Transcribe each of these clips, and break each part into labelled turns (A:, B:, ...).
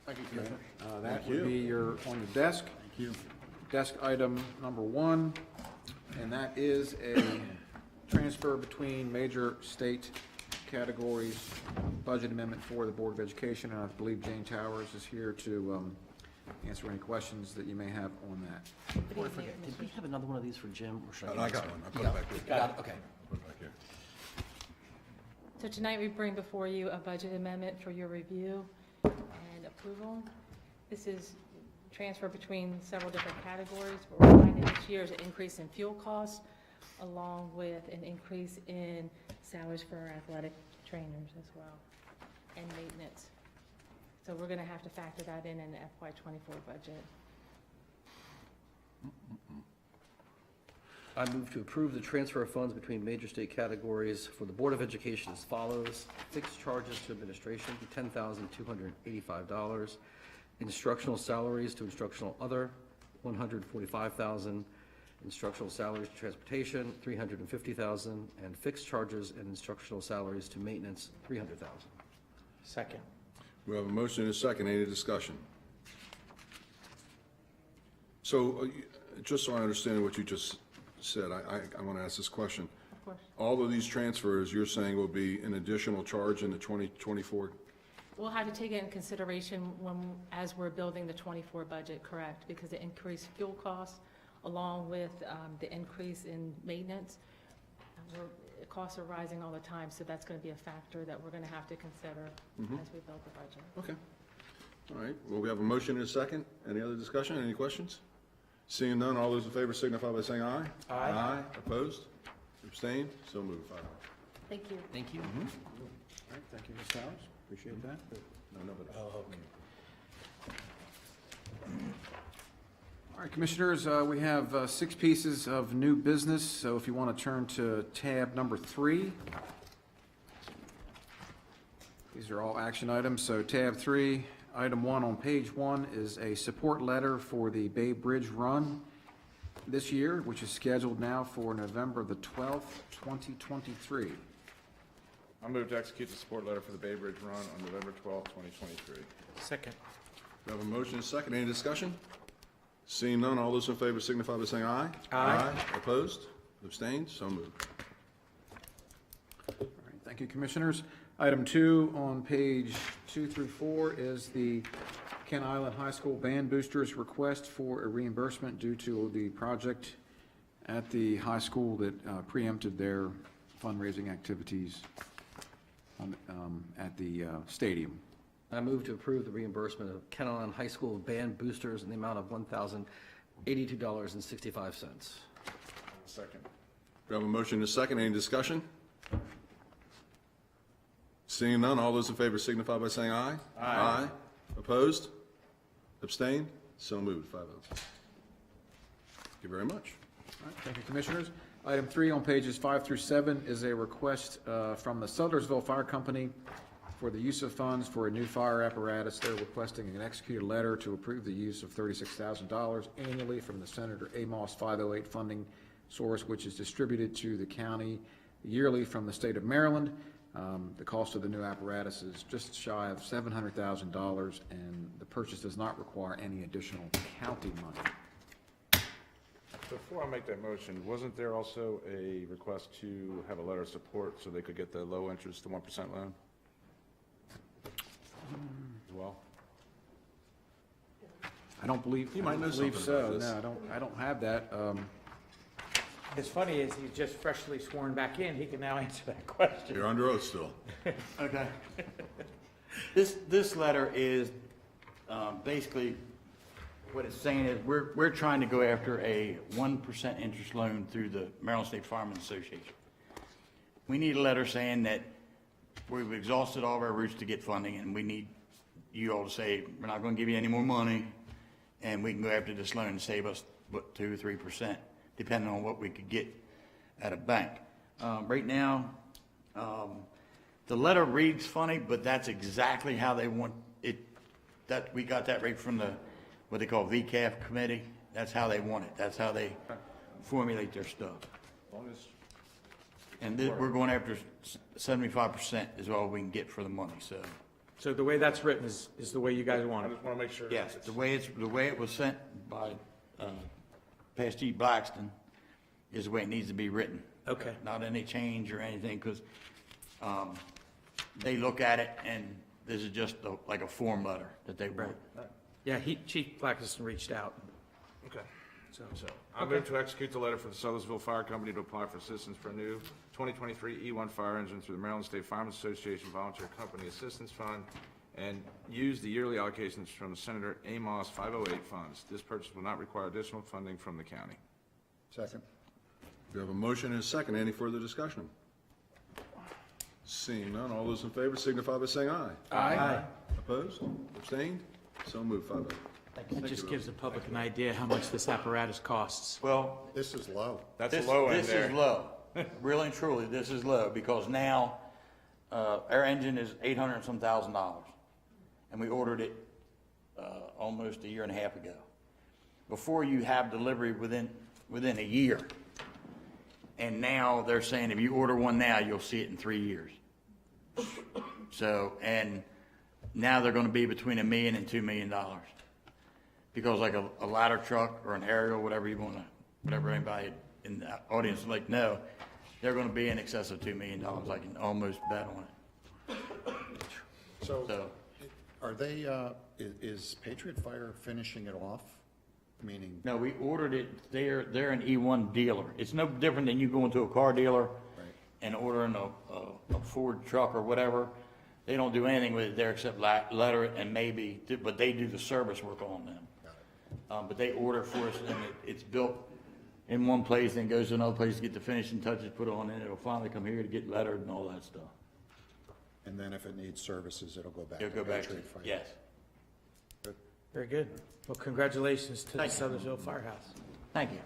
A: Thank you, Commissioner.
B: That would be on your desk.
A: Thank you.
B: Desk item number 1, and that is a transfer between major state categories, budget amendment for the Board of Education, and I believe Jane Towers is here to answer any questions that you may have on that.
C: Before I forget, did we have another one of these for Jim, or should I?
A: I got one. I put it back here.
C: Got it, okay.
A: Put it back here.
D: So tonight we bring before you a budget amendment for your review and approval. This is transfer between several different categories. What we're finding this year is an increase in fuel costs along with an increase in salaries for our athletic trainers as well and maintenance. So we're going to have to factor that in the FY24 budget.
C: I move to approve the transfer of funds between major state categories for the Board of Education as follows. Fixed charges to administration, $10,285. Instructional salaries to instructional other, $145,000. Instructional salaries to transportation, $350,000. And fixed charges and instructional salaries to maintenance, $300,000.
E: Second.
A: We have a motion and a second. Any discussion? So, just so I understand what you just said, I want to ask this question.
D: Of course.
A: All of these transfers, you're saying will be an additional charge in the 2024?
D: We'll have to take it in consideration as we're building the 24 budget, correct? Because the increased fuel costs along with the increase in maintenance, costs are rising all the time, so that's going to be a factor that we're going to have to consider as we build the budget.
A: Okay. All right. Well, we have a motion and a second. Any other discussion? Any questions? Seeing none, all those in favor signify by saying aye.
E: Aye.
A: Aye. Opposed? Abstained? So moved. 5-0.
D: Thank you.
C: Thank you.
B: All right, thank you, Ms. Towers. Appreciate that.
A: No, nobody.
E: Oh, okay.
B: All right, Commissioners, we have 6 pieces of new business, so if you want to turn to tab number 3. These are all action items, so tab 3, item 1 on page 1 is a support letter for the Bay Bridge Run this year, which is scheduled now for November the 12th, 2023.
F: I'll move to execute the support letter for the Bay Bridge Run on November 12th, 2023.
E: Second.
A: We have a motion and a second. Any discussion? Seeing none, all those in favor signify by saying aye.
E: Aye.
A: Opposed? Abstained? So moved.
B: All right, thank you, Commissioners. Item 2 on page 2 through 4 is the Kent Island High School Band Boosters request for a reimbursement due to the project at the high school that preempted their fundraising activities at the stadium.
C: I move to approve the reimbursement of Kent Island High School band boosters in the amount of $1,082.65.
F: Second.
A: We have a motion and a second. Any discussion? Seeing none, all those in favor signify by saying aye. Aye. Opposed? Abstained? So moved. 5-0. Thank you very much.
B: All right, thank you, Commissioners. Item 3 on pages 5 through 7 is a request from the Sudlersville Fire Company for the use of funds for a new fire apparatus. They're requesting an executed letter to approve the use of $36,000 annually from the Senator Amos 508 funding source, which is distributed to the county yearly from the state of Maryland. The cost of the new apparatus is just shy of $700,000, and the purchase does not require any additional county money.
F: Before I make that motion, wasn't there also a request to have a letter of support so they could get the low interest, the 1% loan? As well?
B: I don't believe.
A: You might know
B: believe
A: something about
B: so.
A: this.
B: No, I don't have that.
E: It's funny is he's just freshly sworn back in. He can now answer that question.
A: You're under oath still.
G: Okay. This letter is basically what it's saying is we're trying to go after a 1% interest loan through the Maryland State Firemen's Association. We need a letter saying that we've exhausted all of our routes to get funding, and we need you all to say we're not going to give you any more money, and we can go after this loan and save us what 2 or 3%, depending on what we could get at a bank. Right now, the letter reads funny, but that's exactly how they want it. That we got that right from the what they call VCAF committee. That's how they want it. That's how they formulate their stuff.
F: As long as
G: And we're going after 75% is all we can get for the money. So
E: So the way that's written is the way you guys want
F: I
E: it?
F: just want to make sure.
G: Yes, the way it was sent by, past Chief Blackston is the way it needs to be written.
E: Okay.
G: Not any change or anything, because, they look at it and this is just like a form letter that they wrote.
E: Yeah, Chief Blackiston reached out,
F: Okay.
E: so.
F: I move to execute the letter for the Sudlersville Fire Company to apply for assistance for a new 2023 E1 fire engine through the Maryland State Firemen's Association Volunteer Company Assistance Fund and use the yearly allocations from Senator Amos 508 funds. This purchase will not require additional funding from the county.
H: Second.
A: We have a motion and a second. Any further discussion? Seeing none, all those in favor signify by saying aye.
E: Aye.
A: Opposed? Abstained? So moved, 5-0.
E: It just gives the public an idea how much this apparatus costs.
G: Well,
H: This is low.
F: That's
G: this,
F: low end
G: this
F: there.
G: is low. Really and truly, this is low, because now, our engine is $800 and some thousand, and we ordered it, almost a year and a half ago. Before you have delivery within a year. And now they're saying if you order one now, you'll see it in 3 years. So, and now they're gonna be between $1 million and $2 million. Because like a ladder truck or an aerial, whatever anybody in the audience would like to know, they're gonna be in excess of $2 million. I can almost bet on it. So,
H: Are they, is Patriot Fire finishing it off? Meaning,
G: no, we ordered it, they're an E1 dealer. It's no different than you going to a car dealer and ordering a Ford truck or whatever. They don't do anything with it there except letter it and maybe, but they do the service work on them. But they order for us and it's built in one place and goes to another place to get the finishing touches put on it. It'll finally come here to get lettered and all that stuff.
H: and then if it needs services, it'll go back to
G: It'll go back to,
H: Patriot Fire.
G: yes.
E: Very good. Well, congratulations to the
G: Thank you.
E: Sudlersville Firehouse.
G: Thank you.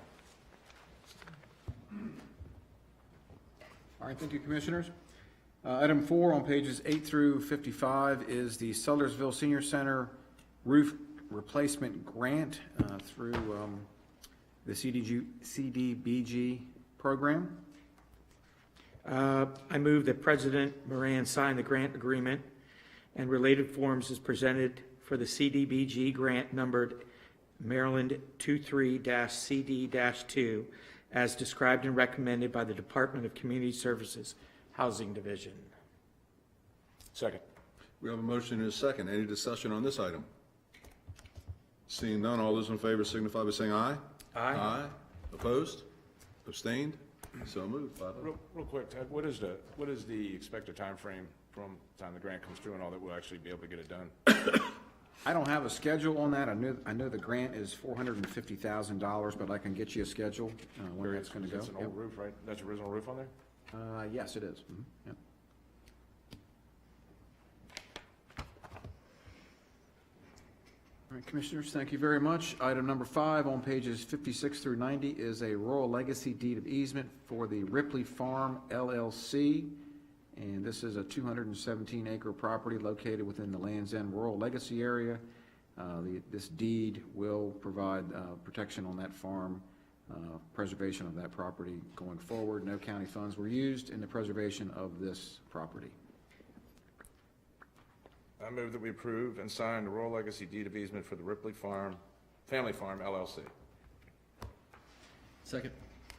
B: All right, thank you, Commissioners. Item 4 on pages 8 through 55 is the Sudlersville Senior Center roof replacement grant through the CDBG program.
E: I move that President Moran sign the grant agreement and related forms as presented for the CDBG grant numbered Maryland 23-CD-2 as described and recommended by the Department of Community Services Housing Division.
F: Second.
A: We have a motion and a second. Any discussion on this item? Seeing none, all those in favor signify by saying aye.
E: Aye.
A: Opposed? Abstained? So moved, 5-0.
F: Real quick, Ted, what is the expected time frame from the time the grant comes through and all that we'll actually be able to get it done?
B: I don't have a schedule on that. I know the grant is $450,000, but I can get you a schedule when that's going to go.
F: That's an old roof, right? That's the original roof on there?
B: Yep. Yes, it is. Yep. All right, Commissioners, thank you very much. Item number 5 on pages 56 through 90 is a Royal Legacy deed of easement for the Ripley Farm LLC. And this is a 217-acre property located within the Land's End Rural Legacy area. This deed will provide protection on that farm, preservation of that property going forward. No county funds were used in the preservation of this property.
F: I move that we approve and sign the Royal Legacy deed of easement for the Ripley Family Farm LLC.
C: Second.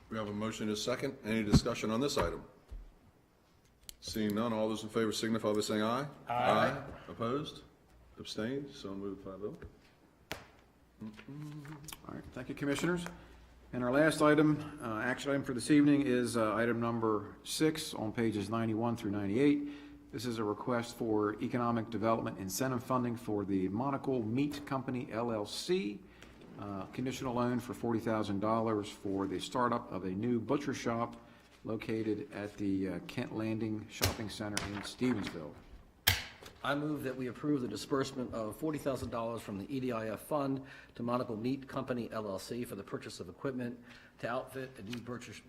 A: We have a motion and a second. Any discussion on this item? Seeing none, all those in favor signify by saying aye. Aye. Opposed? Abstained? So moved, 5-0.
B: All right, thank you, Commissioners. And our last item, action item for this evening is item number 6 on pages 91 through 98. This is a request for economic development incentive funding for the Monocle Meat Company LLC. Conditional loan for $40,000 for the startup of a new butcher shop located at the Kent Landing Shopping Center in Stevensville.
C: I move that we approve the disbursement of $40,000 from the EDIF fund to Monocle Meat Company LLC for the purchase of equipment to outfit a new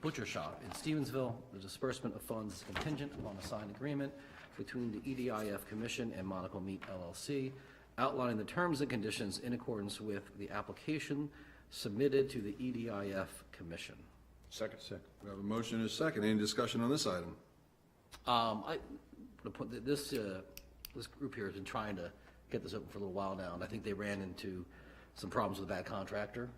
C: butcher shop in Stevensville. The disbursement of funds is contingent upon a signed agreement between the EDIF Commission and Monocle Meat LLC, outlining the terms and conditions in accordance with the application submitted to the EDIF Commission.
F: Second.
A: We have a motion and a second. Any discussion on this item?
C: I would put this this group here has been trying to get this open for a little while now, and I think they ran into some problems with a bad contractor.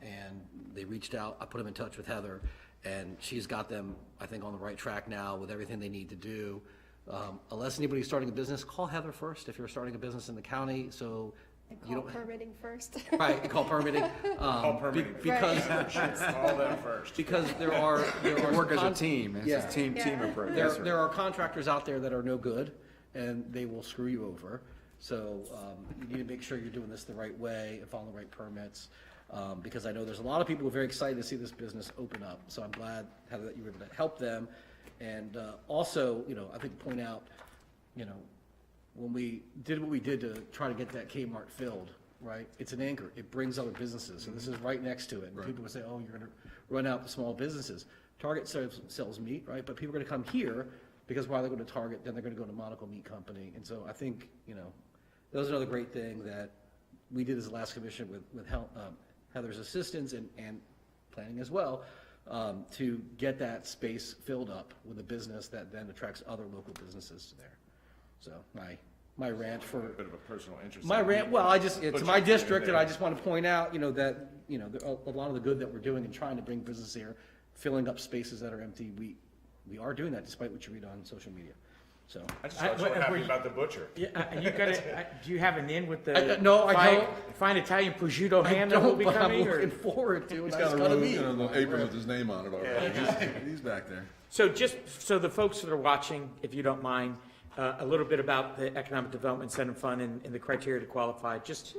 C: And they reached out, I put them in touch with Heather, and she's got them, I think, on the right track now with everything they need to do. Unless anybody's starting a business, call Heather first if you're starting a business in the county, so you
I: Call
C: don't.
I: permitting first.
C: Right, call permitting. Because,
F: All them first.
C: because there are
B: Work as a
C: con-
B: team, it's
C: Yeah.
B: a team
I: Yeah.
B: approach.
C: There are contractors out there that are no good, and they will screw you over. So you need to make sure you're doing this the right way and following the right permits, because I know there's a lot of people who are very excited to see this business open up. So I'm glad, Heather, that you were able to help them. And also, I think point out, when we did what we did to try to get that Kmart filled, right? It's an anchor. It brings other businesses. So this is right next to it. And people would say, oh, you're going to run out the small businesses. Target sells meat, right? But people are going to come here because while they go to Target, then they're going to go to Monaco Meat Company. And so I think, that was another great thing that we did as the last commission with Heather's assistance and planning as well, to get that space filled up with a business that then attracts other local businesses there. So my rant for,
F: Bit of a personal interest.
C: my
F: in
C: rant,
F: you.
C: well, it's my
F: Butcher
C: district, and
F: there.
C: I just want to point out, that, a lot of the good that we're doing and trying to bring business here, filling up spaces that are empty, we are doing that despite what you read on social media. So,
F: I just thought you were happy
E: were-
F: about the butcher.
E: Yeah, you gotta, do you have an in with the?
C: No, I
E: fine-
C: don't.
E: Fine Italian prosciutto
C: I
E: ham that will
C: don't,
E: be
C: but I'm
E: coming, or?
C: looking forward to a
A: He's
C: nice
A: got a
C: cut of
A: little,
C: meat.
A: little apron with his name on it already. He's back there.
E: So just, so the folks that are watching, if you don't mind, a little bit about the Economic Development Incentive Fund and the criteria to qualify, just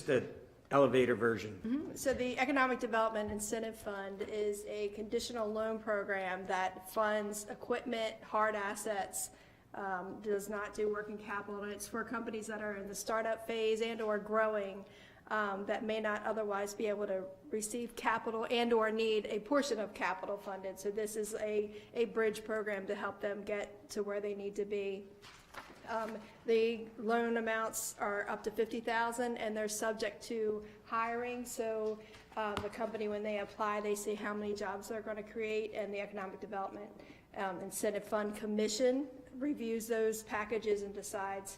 E: the elevator version.
I: So the Economic Development Incentive Fund is a conditional loan program that funds equipment, hard assets, does not do working capital, and it's for companies that are in the startup phase and/or growing, that may not otherwise be able to receive capital and/or need a portion of capital funded. So this is a bridge program to help them get to where they need to be. The loan amounts are up to $50,000, and they're subject to hiring. So the company, when they apply, they see how many jobs they're going to create, and the Economic Development Incentive Fund Commission reviews those packages and decides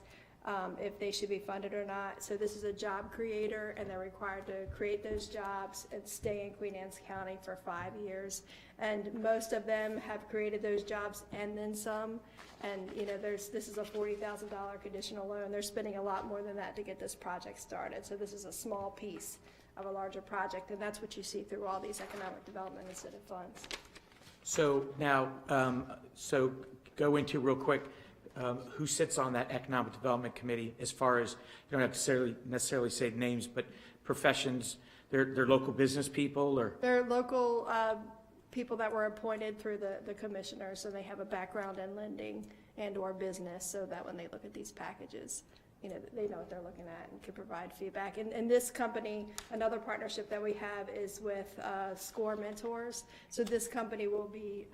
I: if they should be funded or not. So this is a job creator, and they're required to create those jobs and stay in Queen Anne's County for 5 years. And most of them have created those jobs and then some. And, this is a $40,000 conditional loan. They're spending a lot more than that to get this project started. So this is a small piece of a larger project, and that's what you see through all these economic development incentive funds.
E: So now, so go into real quick, who sits on that Economic Development Committee as far as, you don't have to necessarily say names, but professions, they're local business people, or?
I: They're local people that were appointed through the commissioners, and they have a background in lending and/or business, so that when they look at these packages, they know what they're looking at and can provide feedback. And this company, another partnership that we have is with SCORE Mentors. So this company will be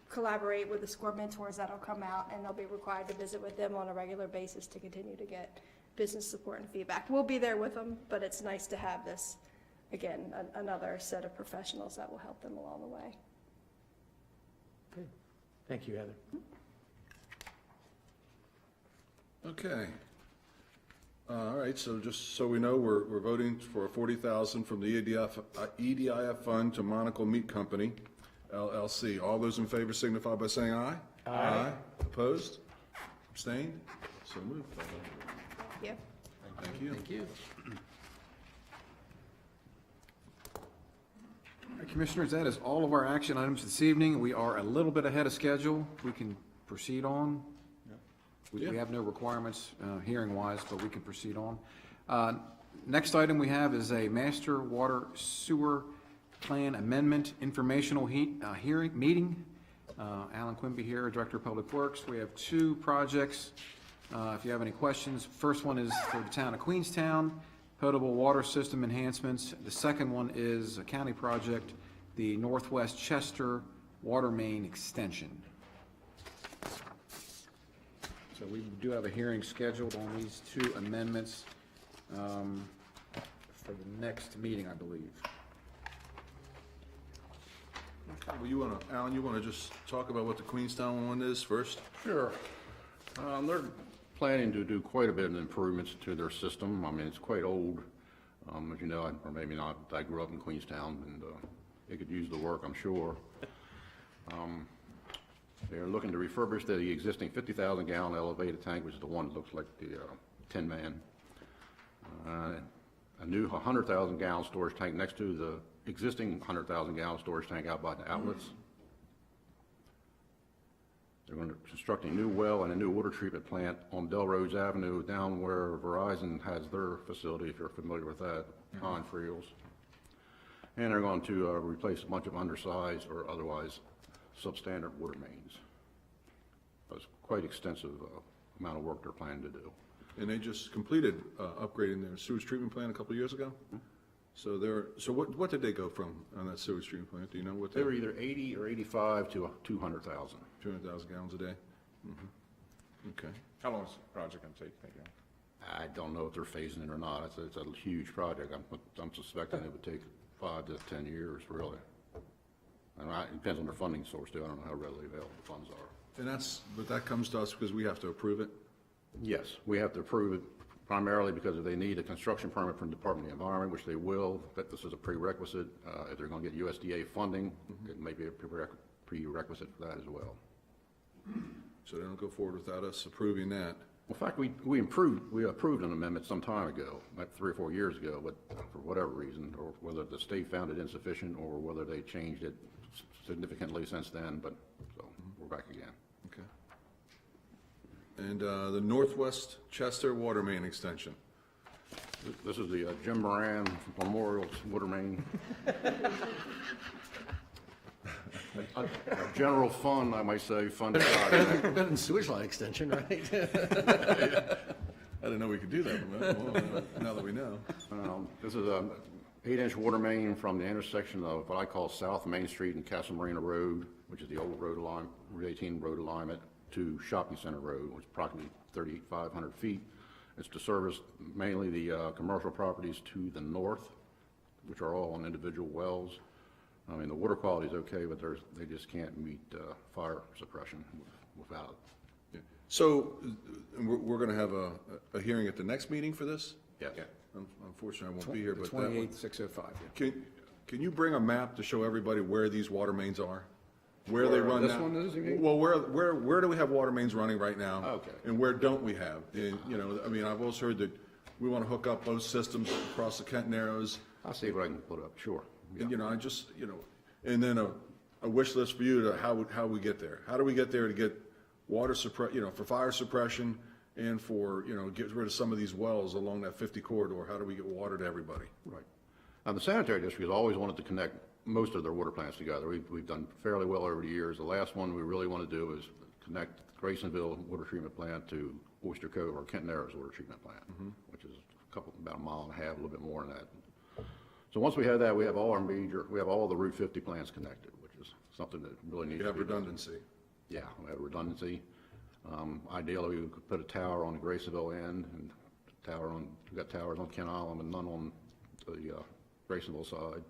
I: collaborate with the SCORE Mentors that'll come out, and they'll be required to visit with them on a regular basis to continue to get business support and feedback. We'll be there with them, but it's nice to have this, again, another set of professionals that will help them along the way.
E: Thank you, Heather.
A: Okay. All right, so just so we know, we're voting for $40,000 from the EDIF fund to Monaco Meat Company, LLC. All those in favor signify by saying aye. Aye. Opposed? Abstained? So moved.
I: Yeah.
A: Thank you.
C: Thank you.
B: All right, Commissioners, that is all of our action items this evening. We are a little bit ahead of schedule. We can proceed on. We have no requirements hearing-wise, but we can proceed on. Next item we have is a master water sewer plan amendment informational hearing meeting. Alan Quimby here, Director of Public Works. We have two projects. If you have any questions, first one is for the town of Queenstown, potable water system enhancements. The second one is a county project, the Northwest Chester water main extension. So we do have a hearing scheduled on these two amendments for the next meeting, I believe.
A: Well, Alan, you want to just talk about what the Queenstown one is first?
J: Sure. They're planning to do quite a bit of improvements to their system. I mean, it's quite old. As you know, or maybe not, I grew up in Queenstown, and it could use the work, I'm sure. They're looking to refurbish the existing 50,000 gallon elevated tank, which is the one that looks like the Tin Man. A new 100,000 gallon storage tank next to the existing 100,000 gallon storage tank out by the outlets. They're going to construct a new well and a new water treatment plant on Delrose Avenue, down where Verizon has their facility, if you're familiar with that, Pine Friels. And they're going to replace a bunch of undersized or otherwise substandard water mains. It's quite extensive amount of work they're planning to do.
A: And they just completed upgrading their sewage treatment plant a couple of years ago? So what did they go from on that sewage treatment plant? Do you know what
J: They were either 80 or 85 to 200,000.
A: 200,000 gallons a day? Mm-hmm. Okay.
F: How long is the project going to take, think you?
J: I don't know if they're phasing it or not. It's a huge project. I'm suspecting it would take 5 to 10 years, really. And it depends on their funding source, too. I don't know how readily available the funds are.
A: And but that comes to us because we have to approve it?
J: Yes, we have to approve it primarily because if they need a construction permit from the Department of the Environment, which they will, that this is a prerequisite. If they're going to get USDA funding, it may be a prerequisite for that as well.
A: So they don't go forward without us approving that?
J: In fact, we approved an amendment some time ago, like 3 or 4 years ago, but for whatever reason, or whether the state found it insufficient or whether they changed it significantly since then, but so we're back again.
A: Okay. And the Northwest Chester Water Main Extension.
J: This is the Jim Moran Memorial Water Main. A general fund, I might say, funded project.
C: Better than sewage line extension, right?
A: I didn't know we could do that, but well, now that we know.
J: This is a 8-inch water main from the intersection of what I call South Main Street and Casa Marina Road, which is the old road alignment, Route 18 road alignment, to Shopping Center Road, which is approximately 3,500 feet. It's to service mainly the commercial properties to the north, which are all on individual wells. I mean, the water quality is okay, but they just can't meet fire suppression without it.
A: Yeah. So we're going to have a hearing at the next meeting for this?
J: Yes.
A: Unfortunately, I won't be here,
B: The
A: but that one.
B: 28,605, yeah.
A: Can you bring a map to show everybody where these water mains are? Where they run
J: this
A: now?
J: one is, you mean?
A: Well, where do we have water mains running right now?
J: Okay.
A: And where don't we have? And, you know, I mean, I've also heard that we want to hook up both systems across the Kent Narrows.
J: I'll see what I can put up, sure.
A: And, you know, I just, you know, and then a wish list for you to how we get there. How do we get there to get water for fire suppression and for, you know, get rid of some of these wells along that 50 corridor? How do we get water to everybody?
J: Right. The sanitary district has always wanted to connect most of their water plants together. We've done fairly well over the years. The last one we really want to do is connect Graysonville water treatment plant to Oyster Cove or Kent Narrows water treatment plant, which is about a mile and a half, a little bit more than that. So once we have that, we have all the Route 50 plants connected, which is something that really needs
A: You
J: to
A: have
J: be done.
A: redundancy.
J: Yeah, we have redundancy. Ideally, we could put a tower on the Graysonville end and we've got towers on Kent Island and none on the Graysonville side.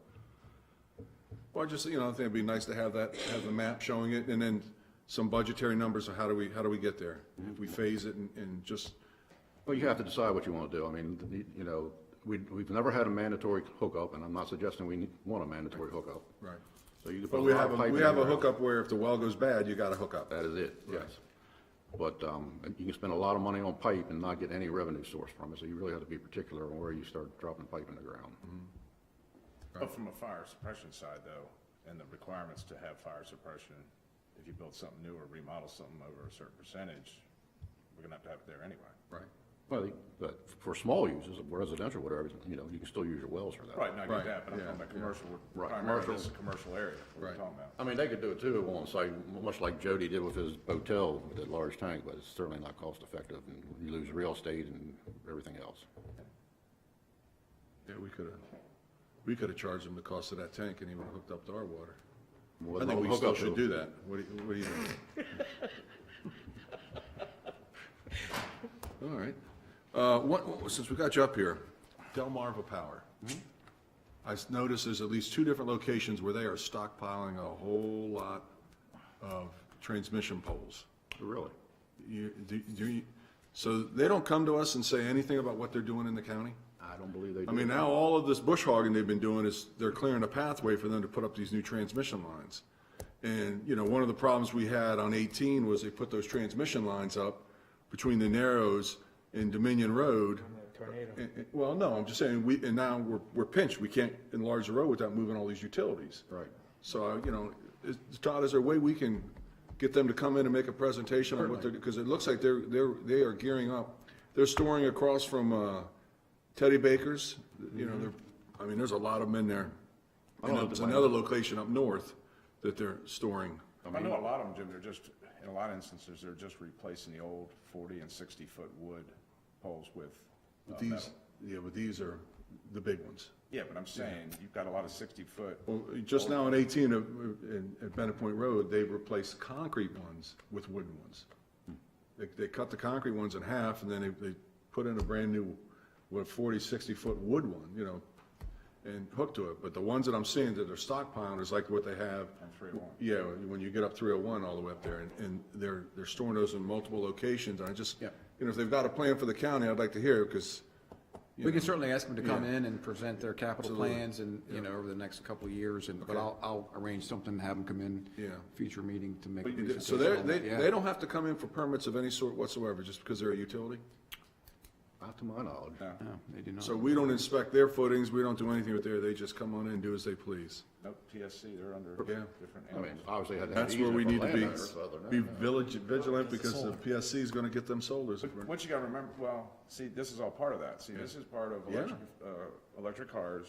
A: Well, I just, you know, I think it'd be nice to have the map showing it and then some budgetary numbers of how do we get there? If we phase it and just,
J: Well, you have to decide what you want to do. I mean, you know, we've never had a mandatory hookup, and I'm not suggesting we want a mandatory hookup.
A: right.
J: So you can
A: But
J: put
A: we
J: a lot
A: have
J: of pipe
A: we
J: in
A: have a
J: there.
A: hookup where if the well goes bad, you got to hook up.
J: That is it, yes. But you can spend a lot of money on pipe and not get any revenue source from it, so you really have to be particular on where you start dropping pipe in the ground.
F: But from a fire suppression side, though, and the requirements to have fire suppression, if you build something new or remodel something over a certain percentage, we're gonna have to have it there anyway.
A: Right.
J: Well, but for small uses, residential, whatever, you know, you can still use your wells for that.
F: Right, no, I
A: Right,
F: get that, but I'm
A: yeah,
F: talking about commercial,
J: Right,
F: primarily
J: commercial.
F: this is a commercial area, what we're
A: Right.
F: talking about.
J: I mean, they could do it too on site, much like Jody did with his hotel with that large tank, but it's certainly not cost effective, and you lose real estate and everything else.
A: Yeah, we could have charged him the cost of that tank and he would have hooked up to our water.
J: Well,
A: I think we
J: hook
A: still
J: up
A: should
J: to-
A: do that. What do you think? All right. Since we got you up here, Delmarva Power. I noticed there's at least 2 different locations where they are stockpiling a whole lot of transmission poles.
J: Really?
A: So they don't come to us and say anything about what they're doing in the county?
J: I don't believe they do.
A: I mean, now all of this bush hogging they've been doing is they're clearing a pathway for them to put up these new transmission lines. And, you know, one of the problems we had on 18 was they put those transmission lines up between the Narrows and Dominion Road.
E: Tornado.
A: Well, no, I'm just saying, and now we're pinched. We can't enlarge the road without moving all these utilities.
J: Right.
A: So, you know, Todd, is there a way we can get them to come in and make a presentation on what they're, because it looks like they are gearing up. They're storing across from, Teddy Baker's, you know, I mean, there's a lot of them in there. And there's another location up north that they're storing.
F: I know a lot of them, Jim, they're just, in a lot of instances, they're just replacing the old 40 and 60-foot wood poles with
A: These,
F: metal.
A: yeah, but these are the big ones.
F: Yeah, but I'm saying, you've got a lot of 60-foot.
A: Well, just now on 18 at Bennett Point Road, they've replaced concrete ones with wooden ones. They cut the concrete ones in half, and then they put in a brand-new, 40, 60-foot wood one, you know, and hooked to it. But the ones that I'm seeing that are stockpiling is like what they have.
F: On 301.
A: Yeah, when you get up 301 all the way up there, and they're storing those in multiple locations. And I just, you know, if they've got a plan for the county, I'd like to hear, because.
B: We can certainly ask them to come
A: Yeah.
B: in and present their capital
A: Absolutely.
B: plans and, you know, over the next couple of years, and, but
A: Okay.
B: I'll arrange something, have them come in.
A: Yeah.
B: Future meeting to make a
A: So
B: presentation on that, yeah.
A: they don't have to come in for permits of any sort whatsoever, just because they're a utility?
J: Not to my knowledge.
B: No, they do not.
A: So we don't inspect their footings, we don't do anything with they just come on in and do as they please.
F: Nope, PSC, they're under
A: Yeah.
F: different.
J: I mean, obviously had to have
A: That's where we
J: easement
A: need
J: from
A: to
J: landowners, other than that.
A: vigilant, because the PSC is gonna get them sold.
F: But what you gotta remember, well, see, this is all part of that. See, this is part of
A: Yeah.
F: electric cars,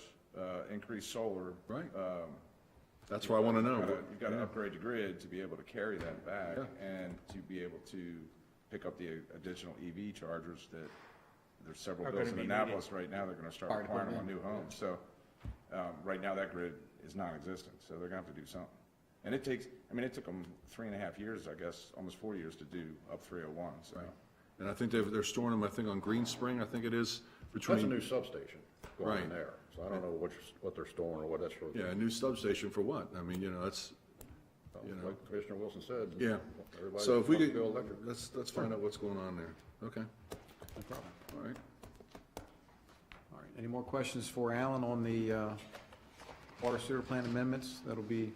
F: increased solar.
A: Right. That's why I wanna know.
F: You've gotta upgrade the grid to be able to carry that back and to be able to pick up the additional EV chargers that there's several
E: Are
F: bills
E: gonna
F: in
E: be
F: Annapolis right now, they're gonna start
B: Fire
F: requiring them on new
B: department.
F: homes. So, right now that grid is non-existent, so they're gonna have to do something. And it takes, I mean, it took them 3.5 years, I guess, almost 4 years to do up 301, so.
A: And I think they're storing them, I think, on Green Spring, I think it is,
J: That's a
A: between,
J: new substation going
A: Right.
J: in there, so I don't know what they're storing or what that's for.
A: yeah, a new substation for what? I mean, you know, that's, you know.
J: Like Commissioner Wilson said.
A: Yeah.
J: everybody
A: So if we
J: wants
A: could,
J: to go electric.
A: let's find out what's going on there. Okay,
B: No problem.
A: all right.
B: All right, any more questions for Alan on the water sewer plan amendments? That'll be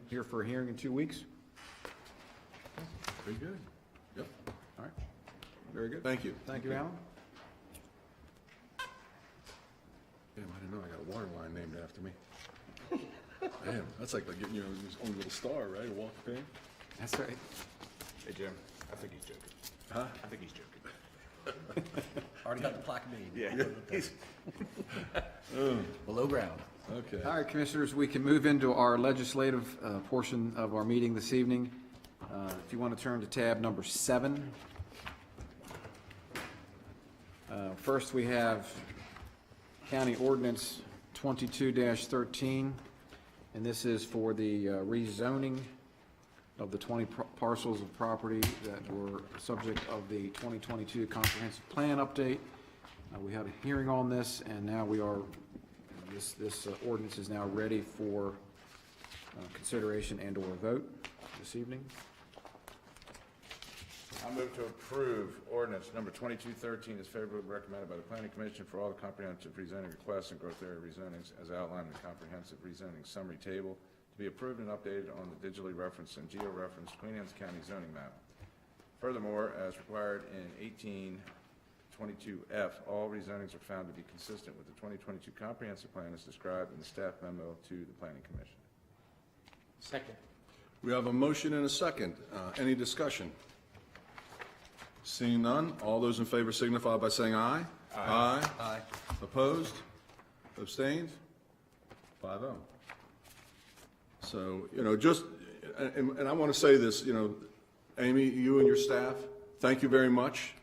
B: here for a hearing in 2 weeks.
A: Very good. Yep,
B: All right,
A: very good. Thank you.
B: thank you, Alan.
A: Damn, I didn't know I got a water line named after me. Damn, that's like getting your own little star, right? A walk of fame?
B: That's right.
F: Hey, Jim, I think he's joking.
A: Huh?
F: I think he's joking.
C: Already got the plaque made.
F: Yeah.
C: Below ground.
A: Okay.
B: All right, Commissioners, we can move into our legislative portion of our meeting this evening. If you want to turn to tab number 7. First, we have County Ordinance 22-13, and this is for the rezoning of the 20 parcels of property that were subject of the 2022 comprehensive plan update. We had a hearing on this, and now we are, this ordinance is now ready for consideration and/or vote this evening.
F: I move to approve ordinance number 2213 is favorably recommended by the planning commission for all the comprehensive rezoning requests and growth area rezonings as outlined in the comprehensive rezoning summary table to be approved and updated on the digitally referenced and geo-referenced Queen Anne's County zoning map. Furthermore, as required in 1822F, all rezonings are found to be consistent with the 2022 comprehensive plan as described in the staff memo to the planning commission.
E: Second.
A: We have a motion and a second. Any discussion? Seeing none, all those in favor signify by saying aye. Aye.
C: Aye.
A: Opposed? Abstained? 5-0. So, you know, just, and I want to say this, you know, Amy, you and your staff, thank you very much.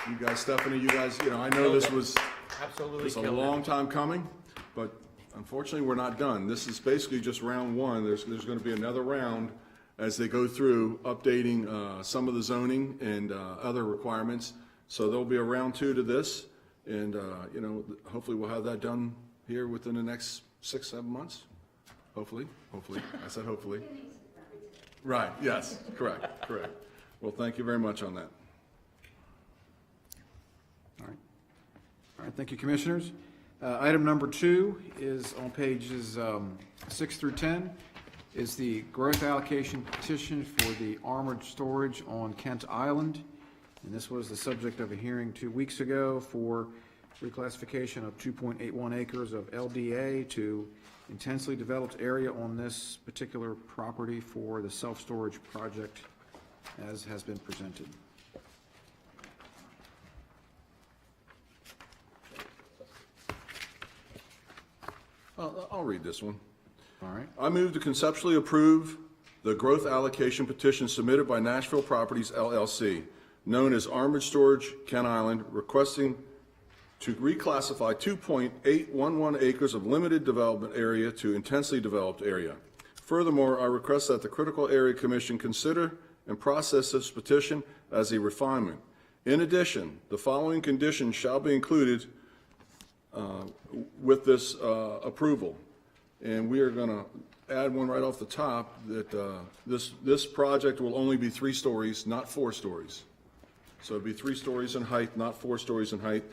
A: You guys, Stephanie, you guys, you know, I know this was
E: Absolutely
A: it's a
E: killed it.
A: long time coming, but unfortunately, we're not done. This is basically just round one. There's going to be another round as they go through updating some of the zoning and other requirements. So there'll be a round 2 to this, and, you know, hopefully we'll have that done here within the next 6-7 months. Hopefully. I said hopefully. Right, yes, correct. Well, thank you very much on that.
B: Thank you, Commissioners. Item number 2 is on pages 6 through 10, is the growth allocation petition for the armored storage on Kent Island. And this was the subject of a hearing 2 weeks ago for reclassification of 2.81 acres of LDA to intensely developed area on this particular property for the self-storage project as has been presented.
A: I'll read this one.
B: All right.
A: I move to conceptually approve the growth allocation petition submitted by Nashville Properties LLC, known as Armored Storage Kent Island, requesting to reclassify 2.811 acres of limited development area to intensely developed area. Furthermore, I request that the Critical Area Commission consider and process this petition as a refinement. In addition, the following conditions shall be included with this approval. And we are going to add one right off the top, that this project will only be 3 stories, not 4 stories. So it'd be 3 stories in height, not 4 stories in height.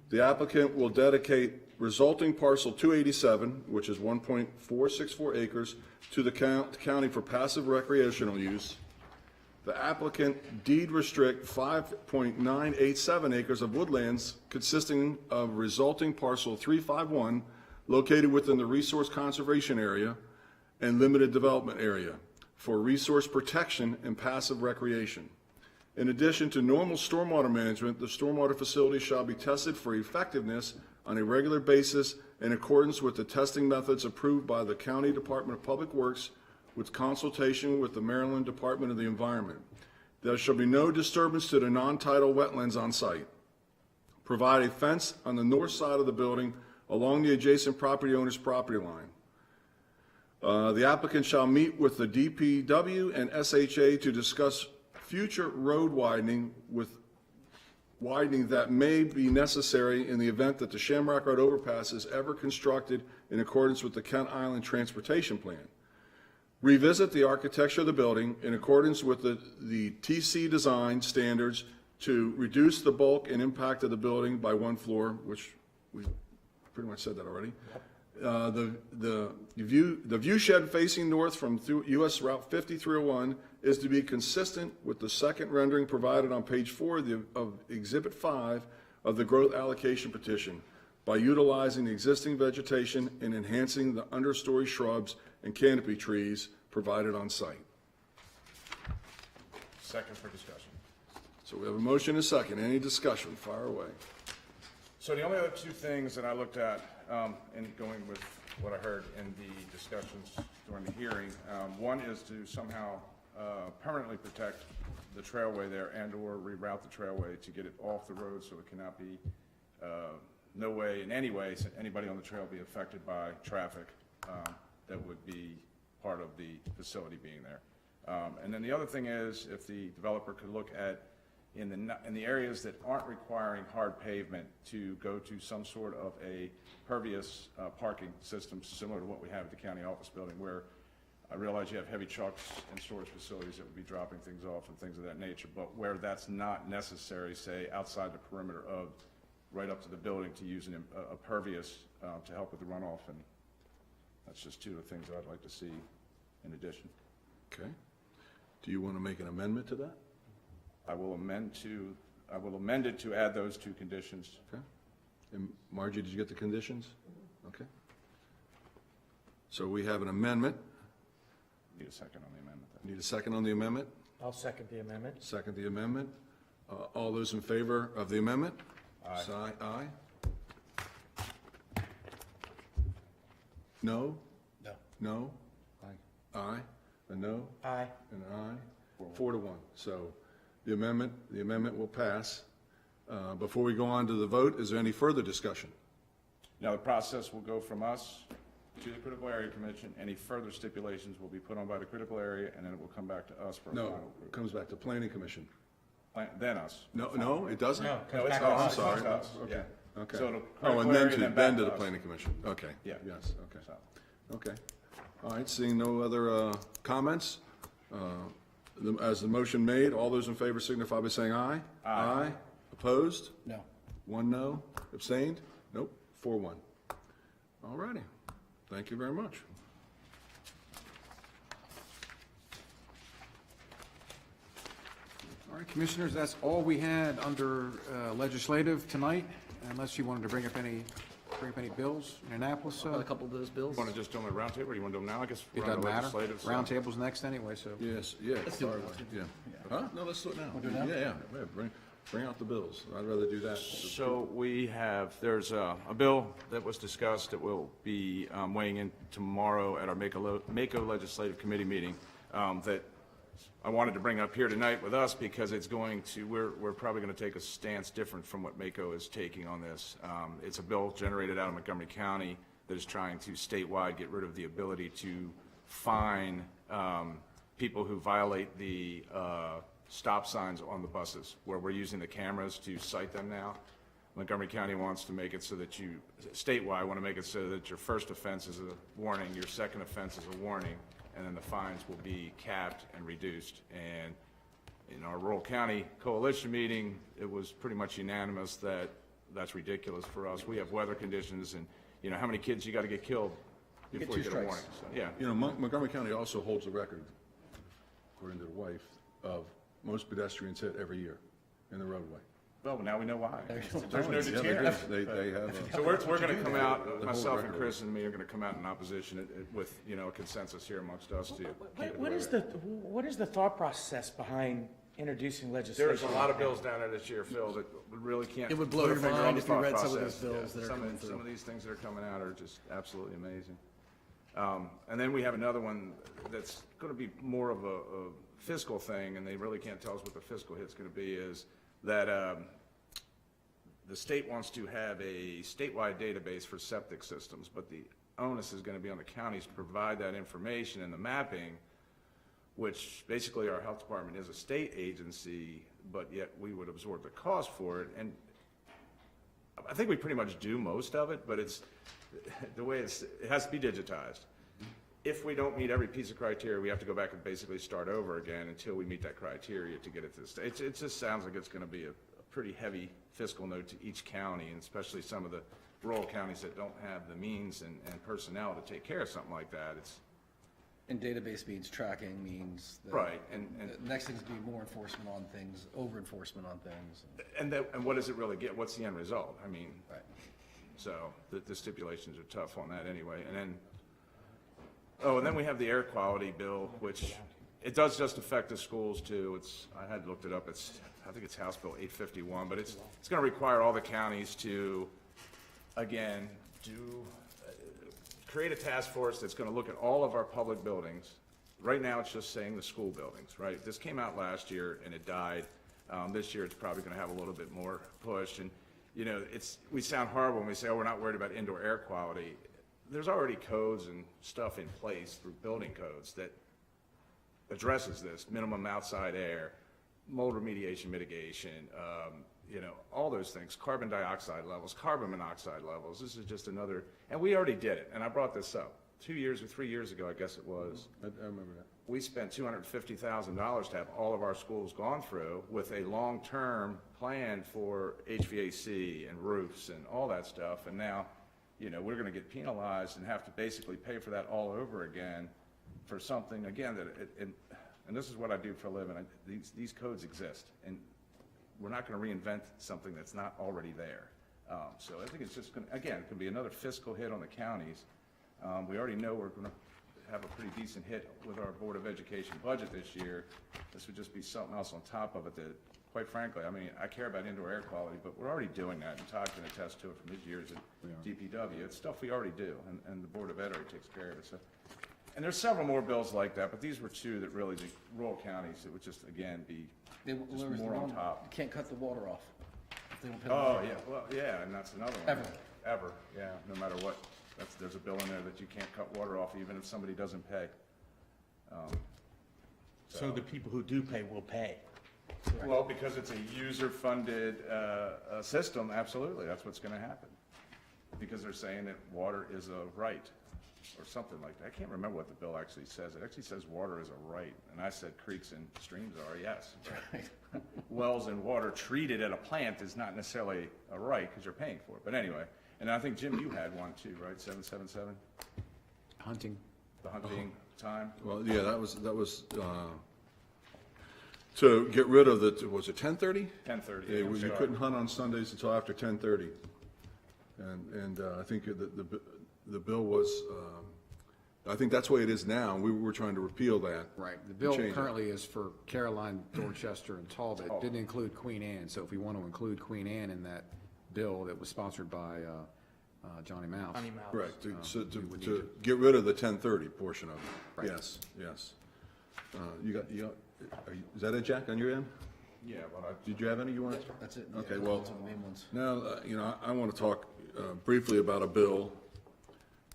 A: The applicant will dedicate resulting parcel 287, which is 1.464 acres, to the county for passive recreational use. The applicant deed restrict 5.987 acres of woodlands consisting of resulting parcel 351 located within the resource conservation area and limited development area for resource protection and passive recreation. In addition to normal stormwater management, the stormwater facility shall be tested for effectiveness on a regular basis in accordance with the testing methods approved by the County Department of Public Works with consultation with the Maryland Department of the Environment. There shall be no disturbance to the non-tidal wetlands on site. Provide a fence on the north side of the building along the adjacent property owner's property line. The applicant shall meet with the DPW and SHA to discuss future road widening that may be necessary in the event that the Shamrock Road overpass is ever constructed in accordance with the Kent Island Transportation Plan. Revisit the architecture of the building in accordance with the TC design standards to reduce the bulk and impact of the building by 1 floor, which we pretty much said that already. The view shed facing north from US Route 5301 is to be consistent with the second rendering provided on page 4 of Exhibit 5 of the growth allocation petition by utilizing the existing vegetation and enhancing the understory shrubs and canopy trees provided on site.
F: Second for discussion.
A: So we have a motion and a second. Any discussion? Fire away.
F: So the only other 2 things that I looked at, in going with what I heard in the discussions during the hearing, one is to somehow permanently protect the trailway there and/or reroute the trailway to get it off the road so it cannot be, no way, in any way, anybody on the trail be affected by traffic that would be part of the facility being there. And then the other thing is, if the developer could look at, in the areas that aren't requiring hard pavement, to go to some sort of a pervious parking system similar to what we have at the county office building, where I realize you have heavy trucks and storage facilities that would be dropping things off and things of that nature, but where that's not necessary, say outside the perimeter of, right up to the building, to use a pervious to help with the runoff. And that's just 2 of the things that I'd like to see in addition.
A: Okay. Do you want to make an amendment to that?
F: I will amend it to add those 2 conditions.
A: Okay. And Margie, did you get the conditions? Okay. So we have an amendment.
F: Need a second on the amendment then.
A: Need a second on the amendment?
E: I'll second the amendment.
A: Second the amendment. All those in favor of the amendment?
F: Aye.
A: Say aye. No?
H: No.
A: No?
H: Aye.
A: Aye. A no?
E: Aye.
A: An aye. 4 to 1. So the amendment will pass. Before we go on to the vote, is there any further discussion?
F: Now, the process will go from us to the Critical Area Commission. Any further stipulations will be put on by the Critical Area, and then it will come back to us for a final
A: No,
F: approval.
A: it comes back to Planning Commission.
F: Then us.
A: No, it doesn't?
E: No,
F: No, it's
E: back
F: not
E: to
A: I'm
F: us,
A: sorry.
F: it's us,
A: Okay.
F: yeah.
A: Okay.
F: So it'll
A: Oh, and
F: critical area,
A: then
F: back
A: to the
F: us.
A: Planning Commission. Okay.
F: Yeah.
A: Yes, okay.
F: So,
A: Okay. All right, seeing no other comments, as the motion made, all those in favor signify by saying aye.
F: Aye.
A: Opposed?
H: No.
A: 1 no. Abstained? Nope, 4-1. All righty. Thank you very much.
B: All right, Commissioners, that's all we had under legislative tonight, unless you wanted to bring up any bills in Annapolis.
C: Got a couple of those bills.
F: Want to just do them at round table, or you want to do them now? I guess
B: It
F: we're on
B: doesn't
F: the
B: matter.
F: legislative side.
B: Round table's next anyway, so.
A: Yes, yeah. Yeah. Huh? No, let's do it now. Yeah, bring out the bills. I'd rather do that.
F: So we have, there's a bill that was discussed that will be weighing in tomorrow at our Mako Legislative Committee meeting that I wanted to bring up here tonight with us because it's going to, we're probably going to take a stance different from what Mako is taking on this. It's a bill generated out of Montgomery County that is trying to statewide get rid of the ability to fine people who violate the stop signs on the buses, where we're using the cameras to cite them now. Montgomery County wants to make it so that you, statewide, want to make it so that your first offense is a warning, your second offense is a warning, and then the fines will be capped and reduced. And in our rural county coalition meeting, it was pretty much unanimous that that's ridiculous for us. We have weather conditions, and you know how many kids you got to get killed before you get a warning. So, yeah.
A: You know, Montgomery County also holds the record, according to the wife, of most pedestrians hit every year in the roadway.
F: Well, now we know why. There's no
A: Yeah, they
F: deterrent.
A: do. They have.
F: So we're going to come out,
A: whole
F: myself and
A: record.
F: Chris and me are going to come out in opposition with, you know, a consensus here amongst us to keep it
E: What
F: the
E: is
F: way
E: what is the thought process behind introducing legislation?
F: There's a lot of bills down there this year, Phil, that really can't.
C: It would blow
F: put a
C: your
F: finger on
C: mind
F: the
C: if you
F: thought
C: read some of
F: process.
C: those bills that are
F: Some of-
C: coming through.
F: Some of these things that are coming out are just absolutely amazing. And then we have another one that's going to be more of a fiscal thing, and they really can't tell us what the fiscal hit's going to be, is that the state wants to have a statewide database for septic systems, but the onus is going to be on the counties to provide that information and the mapping, which basically our health department is a state agency, but yet we would absorb the cost for it. And I think we pretty much do most of it, but it's, the way it has to be digitized. If we don't meet every piece of criteria, we have to go back and basically start over again until we meet that criteria to get it to the state. It just sounds like it's going to be a pretty heavy fiscal note to each county, and especially some of the rural counties that don't have the means and personnel to take care of something like that. It's
C: And database means tracking, means. that-
F: right, and
C: The next thing's gonna be more enforcement on things, over enforcement on things.
F: and what does it really get? What's the end result? I mean,
C: Right.
F: so the stipulations are tough on that anyway. And then, and then we have the air quality bill, which it does just affect the schools too. I had looked it up. I think it's House Bill 851, but it's going to require all the counties to, again, create a task force that's going to look at all of our public buildings. Right now, it's just saying the school buildings, right? This came out last year and it died. This year, it's probably going to have a little bit more push. And, you know, we sound horrible when we say, oh, we're not worried about indoor air quality. There's already codes and stuff in place through building codes that addresses this, minimum outside air, mold remediation mitigation, you know, all those things, carbon dioxide levels, carbon monoxide levels. This is just another, and we already did it, and I brought this up 2 years or 3 years ago, I guess it was.
A: I remember that.
F: We spent $250,000 to have all of our schools gone through with a long-term plan for HVAC and roofs and all that stuff, and now, you know, we're gonna get penalized and have to basically pay for that all over again for something, again, that and this is what I do for a living. These codes exist, and we're not going to reinvent something that's not already there. So I think it's just going to, again, it could be another fiscal hit on the counties. We already know we're going to have a pretty decent hit with our Board of Education budget this year. This would just be something else on top of it that, quite frankly, I mean, I care about indoor air quality, but we're already doing that, and Todd can attest to it from his years at DPW. It's stuff we already do, and the Board of Ed already takes care of it. So. And there's several more bills like that, but these were two that really, the rural counties, it would just, again, be just
C: There was the
F: more on
C: one-
F: top.
C: You can't cut the water off. If they don't pay the
F: Oh,
C: water
F: yeah,
C: off.
F: well, yeah, and that's another one.
C: Ever.
F: Ever, yeah, no matter what. There's a bill in there that you can't cut water off even if somebody doesn't pay.
E: So the people who do pay will pay.
F: Well, because it's a user-funded system, absolutely, that's what's gonna happen. Because they're saying that water is a right, or something like that. I can't remember what the bill actually says. It actually says water is a right, and I said creeks and streams are, yes. Wells and water treated at a plant is not necessarily a right, because you're paying for it. But anyway, And I think, Jim, you had one too, right? 777,
B: Hunting.
F: the hunting time?
A: Well, yeah, that was, to get rid of the, was it 10:30?
F: 10:30.
A: Yeah, you couldn't hunt on Sundays until after 10:30. And I think the bill was, I think that's the way it is now. We were trying to repeal that.
B: Right, the bill
A: Change it.
B: currently is for Caroline, Dorchester, and Talbot. It didn't include Queen Anne, so if we want to include Queen Anne in that bill that was sponsored by Johnny Mouse.
E: Honey Mouse.
A: Correct, to get rid of the 10:30 portion of it.
B: Right.
A: Yes, yes. You got, is that it, Jack, on your end?
F: Yeah, but
A: Did you have any you wanted?
C: That's it.
A: Okay, well,
C: Those are the main ones.
A: now, I want to talk briefly about a bill.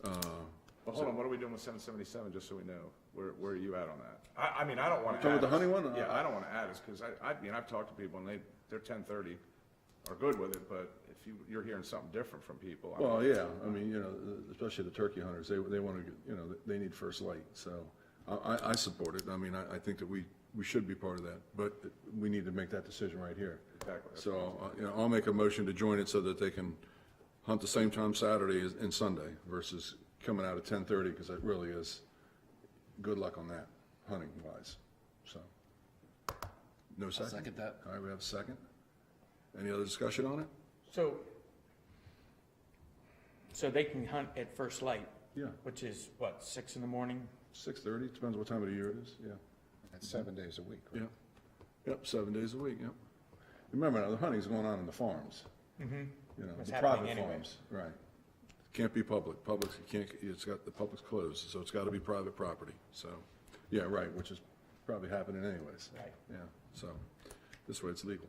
F: But hold on, what are we doing with 777, just so we know? Where are you at on that? I mean, I don't want to
A: Talking
F: add.
A: about the honey one?
F: Yeah, I don't want to add this, because I've talked to people, and they're 10:30, are good with it, but if you're hearing something different from people. I
A: Well,
F: mean,
A: yeah, I mean, especially the turkey hunters, they want to, they need first light, so I support it. I mean, I think that we should be part of that, but we need to make that decision right here.
F: Exactly.
A: So, I'll make a motion to join it so that they can hunt the same time Saturday and Sunday versus coming out at 10:30, because that really is, good luck on that, hunting wise, so. No second?
C: second that.
A: All right, we have a second. Any other discussion on it?
E: So they can hunt at first light?
A: Yeah.
E: Which is, what, 6 in the morning?
A: 6:30, depends what time of the year it is, yeah.
H: That's 7 days a week, right?
A: Yeah. Yep, 7 days a week, yep. Remember, now, the hunting's going on in the farms.
E: Mm-hmm.
A: The
E: It's happening
A: private
E: anyway.
A: farms, right. Can't be public. Public, you can't, the public's closed, so it's gotta be private property, so, yeah, right, which is probably happening anyways.
E: Right.
A: Yeah, so, this way it's legal.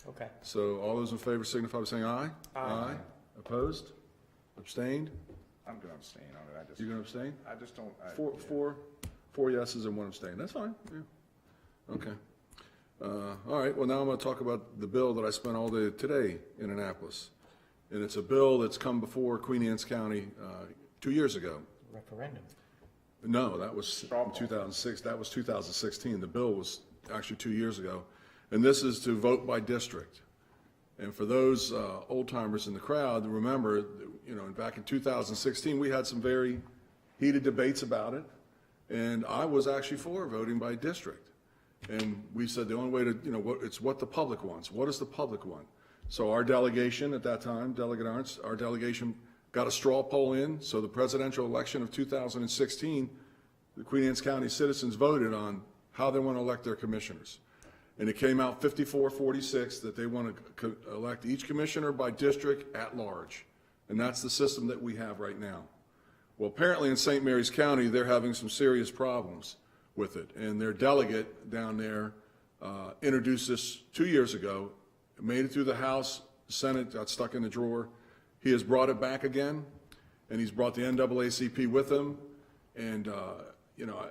E: Okay.
A: So, all those in favor signify by saying aye.
E: Aye.
A: Opposed? Abstained?
F: I'm going to abstain on it.
A: You gonna abstain?
F: I just don't.
A: Four yeses and one abstain, that's fine, yeah. Okay. All right, well, now I'm gonna talk about the bill that I spent all day today in Annapolis. And it's a bill that's come before Queen Anne's County, 2 years ago.
E: Referendum.
A: No, that was in 2006, that was 2016. The bill was actually 2 years ago. And this is to vote by district. And for those old timers in the crowd, remember, back in 2016, we had some very heated debates about it. And I was actually for voting by district. And we said the only way to, it's what the public wants. What does the public want? So our delegation at that time, Delegate Arntz, our delegation got a straw poll in. So the presidential election of 2016, the Queen Anne's County citizens voted on how they want to elect their commissioners. And it came out 54-46 that they want to elect each commissioner by district at large. And that's the system that we have right now. Well, apparently in St. Mary's County, they're having some serious problems with it. And their delegate down there introduced this 2 years ago, made it through the House, Senate, got stuck in the drawer. He has brought it back again, and he's brought the NAACP with him. And,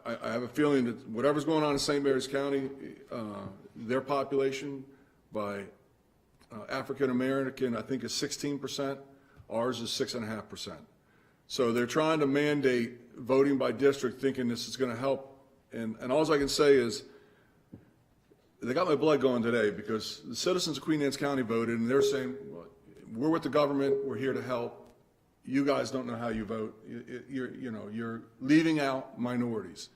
A: I have a feeling that whatever's going on in St. Mary's County, their population by African American, I think, is 16%. Ours is 6.5%. So they're trying to mandate voting by district, thinking this is going to help. And all I can say is, they got my blood going today because the citizens of Queen Anne's County voted, and they're saying, well, we're with the government, we're here to help. You guys don't know how you vote. You're leaving out minorities.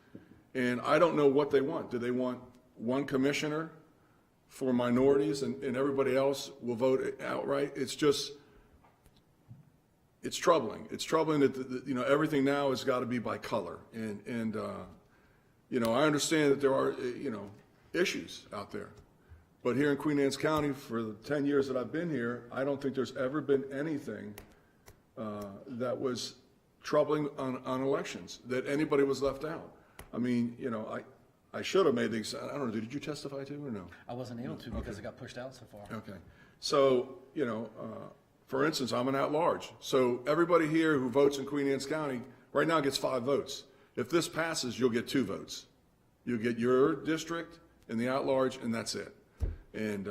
A: And I don't know what they want. Do they want one commissioner for minorities and everybody else will vote outright? It's just, it's troubling. It's troubling that, everything now has got to be by color. And I understand that there are, issues out there. But here in Queen Anne's County, for the 10 years that I've been here, I don't think there's ever been anything that was troubling on elections, that anybody was left out. I mean, I should have made these, I don't know, did you testify to or no?
C: I wasn't able to because it got pushed out so far.
A: Okay. So, for instance, I'm an at-large. So everybody here who votes in Queen Anne's County right now gets 5 votes. If this passes, you'll get 2 votes. You'll get your district and the at-large, and that's it. And,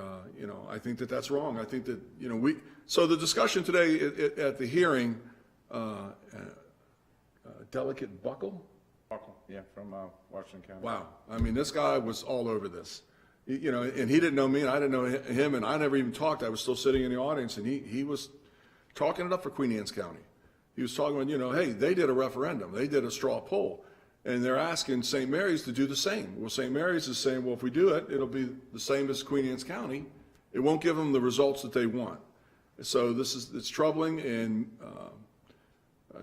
A: I think that that's wrong. I think that, so the discussion today at the hearing, Delegate Buckle?
F: Yeah, from Washington County.
A: Wow. I mean, this guy was all over this. And he didn't know me, and I didn't know him, and I never even talked. I was still sitting in the audience, and he was talking it up for Queen Anne's County. He was talking about, you know, hey, they did a referendum, they did a straw poll, and they're asking St. Mary's to do the same. Well, St. Mary's is saying, well, if we do it, it'll be the same as Queen Anne's County. It won't give them the results that they want. So it's troubling, and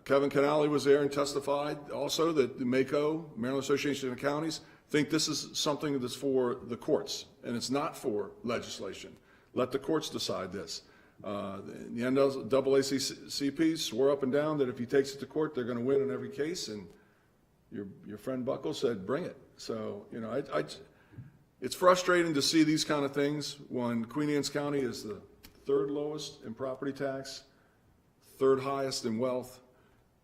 A: Kevin Canale was there and testified also that the MACO, Maryland Association of Counties, think this is something that's for the courts, and it's not for legislation. Let the courts decide this. The NAACP swore up and down that if he takes it to court, they're going to win in every case, and your friend Buckle said, bring it. So, you know, it's frustrating to see these kind of things when Queen Anne's County is the third lowest in property tax, third highest in wealth,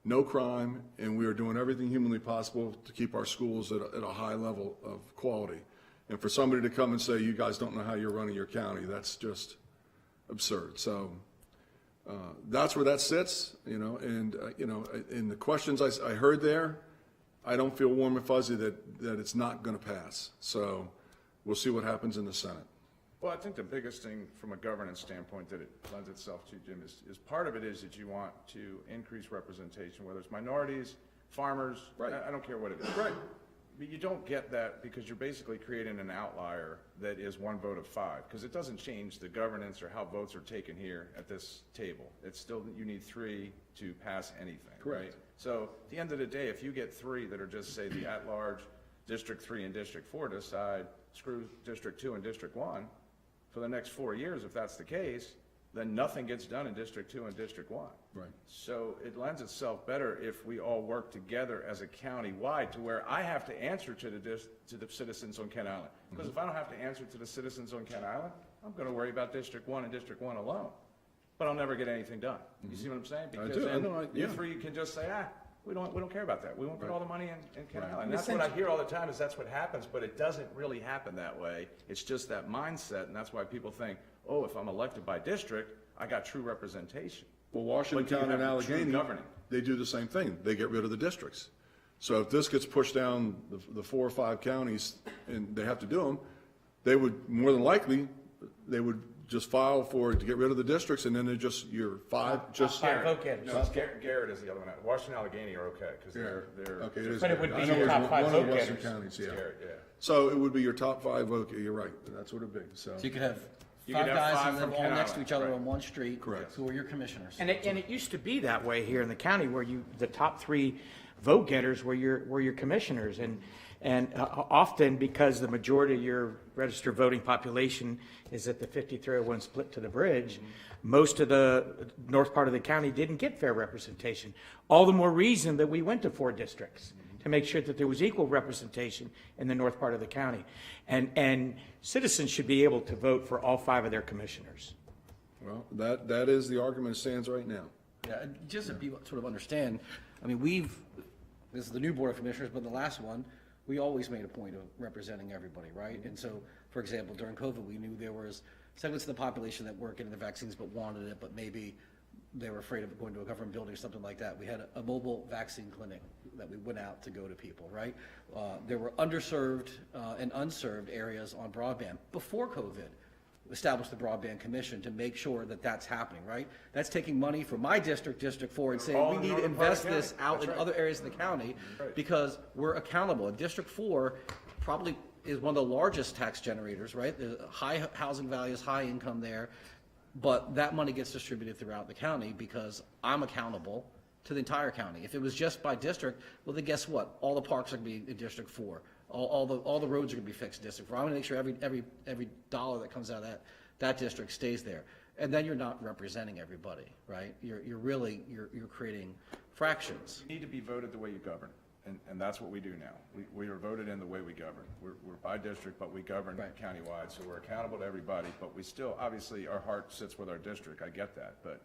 A: no crime, and we are doing everything humanly possible to keep our schools at a high level of quality. And for somebody to come and say, you guys don't know how you're running your county, that's just absurd. So that's where that sits, you know, and, you know, in the questions I heard there, I don't feel warm and fuzzy that it's not going to pass. So we'll see what happens in the Senate.
F: Well, I think the biggest thing from a governance standpoint that it lends itself to, Jim, is part of it is that you want to increase representation, whether it's minorities, farmers,
A: Right.
F: I don't care what it is.
A: Right.
F: But you don't get that because you're basically creating an outlier that is 1 vote of 5, because it doesn't change the governance or how votes are taken here at this table. It's still, you need 3 to pass anything, right?
A: Correct.
F: So at the end of the day, if you get 3 that are just, say, the at-large, District 3 and District 4 decide, screw District 2 and District 1, for the next 4 years, if that's the case, then nothing gets done in District 2 and District 1.
A: Right.
F: So it lends itself better if we all work together as a county-wide to where I have to answer to the citizens on Kent Island. Because if I don't have to answer to the citizens on Kent Island, I'm going to worry about District 1 and District 1 alone. But I'll never get anything done. You see what I'm saying? Because
A: do. I
F: then
A: know.
F: you
A: Yeah.
F: 3 can just say, we don't care about that. We won't put all the money in Kent Island. And that's what I hear all the time is that's what happens, but it doesn't really happen that way. It's just that mindset, and that's why people think, oh, if I'm elected by district, I got true representation.
A: Well, Washington
F: But do you
A: County and
F: have true
A: Allegheny,
F: governing?
A: they do the same thing. They get rid of the districts. So if this gets pushed down the 4 or 5 counties and they have to do them, they would, more than likely, they would just file for it to get rid of the districts, and then they're just, your 5, just.
E: Five vote getters.
F: No, it's Garrett is the other one. Washington Allegheny are okay, because they're.
A: Okay, it is.
E: But it would
A: I
E: be
A: know
E: your
A: it's
E: top 5
A: one of the
E: vote
A: western
E: getters.
A: counties, yeah.
F: Garrett, yeah.
A: So it would be your top 5 vote, you're right, that's what it'd be, so.
C: So you could have
F: You could
C: 5
F: have
C: guys
F: 5
C: who
F: from
C: live all
F: Kent
C: next to
F: Island,
C: each other
F: right.
C: on one street.
A: Correct.
C: Who are your commissioners.
E: And it used to be that way here in the county where the top 3 vote getters were your commissioners. And often because the majority of your registered voting population is at the 5301 split to the bridge, most of the north part of the county didn't get fair representation. All the more reason that we went to 4 districts to make sure that there was equal representation in the north part of the county. And citizens should be able to vote for all 5 of their commissioners.
A: Well, that is the argument that stands right now.
C: Yeah, and just so people sort of understand, I mean, this is the new Board of Commissioners, but the last one, we always made a point of representing everybody, right? And so, for example, during COVID, we knew there was segments of the population that weren't getting the vaccines but wanted it, but maybe they were afraid of going to a government building or something like that. We had a mobile vaccine clinic that we went out to go to people, right? There were underserved and unserved areas on broadband before COVID. Established the Broadband Commission to make sure that that's happening, right? That's taking money from my district, District 4, and saying,
F: All
C: we
F: in
C: need to
F: northern part of
C: invest
F: the
C: this
F: county.
C: out
F: That's
C: in
F: right.
C: other areas of the county
F: Right.
C: because we're accountable. And District 4 probably is one of the largest tax generators, right? There's high housing values, high income there, but that money gets distributed throughout the county because I'm accountable to the entire county. If it was just by district, well, then guess what? All the parks are going to be in District 4. All the roads are going to be fixed in District 4. I'm going to make sure every dollar that comes out of that district stays there. And then you're not representing everybody, right? You're really creating fractions.
F: You need to be voted the way you govern, and that's what we do now. We are voted in the way we govern. We're by district, but we govern
C: Right.
F: countywide, so we're accountable to everybody, but we still, obviously, our heart sits with our district, I get that, but,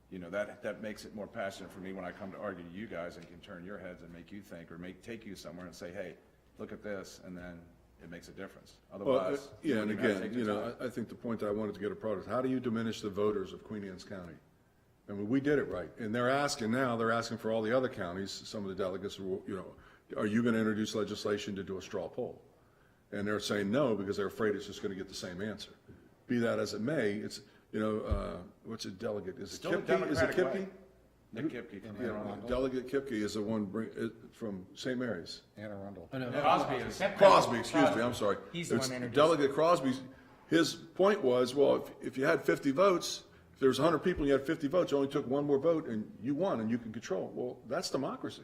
F: you know, that makes it more passionate for me when I come to argue to you guys and can turn your heads and make you think, or take you somewhere and say, hey, look at this, and then it makes a difference.
A: Well,
F: Otherwise, you
A: yeah, and
F: wouldn't even have to
A: again,
F: take
A: you
F: the
A: know,
F: time.
A: I think the point that I wanted to get across is how do you diminish the voters of Queen Anne's County? I mean, we did it right, and they're asking for all the other counties, some of the delegates, you know, are you going to introduce legislation to do a straw poll? And they're saying no, because they're afraid it's just going to get the same answer. Be that as it may, you know, what's a delegate? Is it
F: Still the
A: Kipke? Is it
F: Democratic way.
A: Kipke?
F: Nick Kipke from
A: Yeah,
F: Anne Arundel.
A: Delegate Kipke is the one from St. Mary's.
H: Anne Arundel.
F: Crosby is.
A: Crosby, excuse me, I'm sorry.
E: He's the
A: It's
E: one introduced.
A: Delegate Crosby, his point was, well, if you had 50 votes, if there was 100 people and you had 50 votes, you only took one more vote and you won and you can control. Well, that's democracy.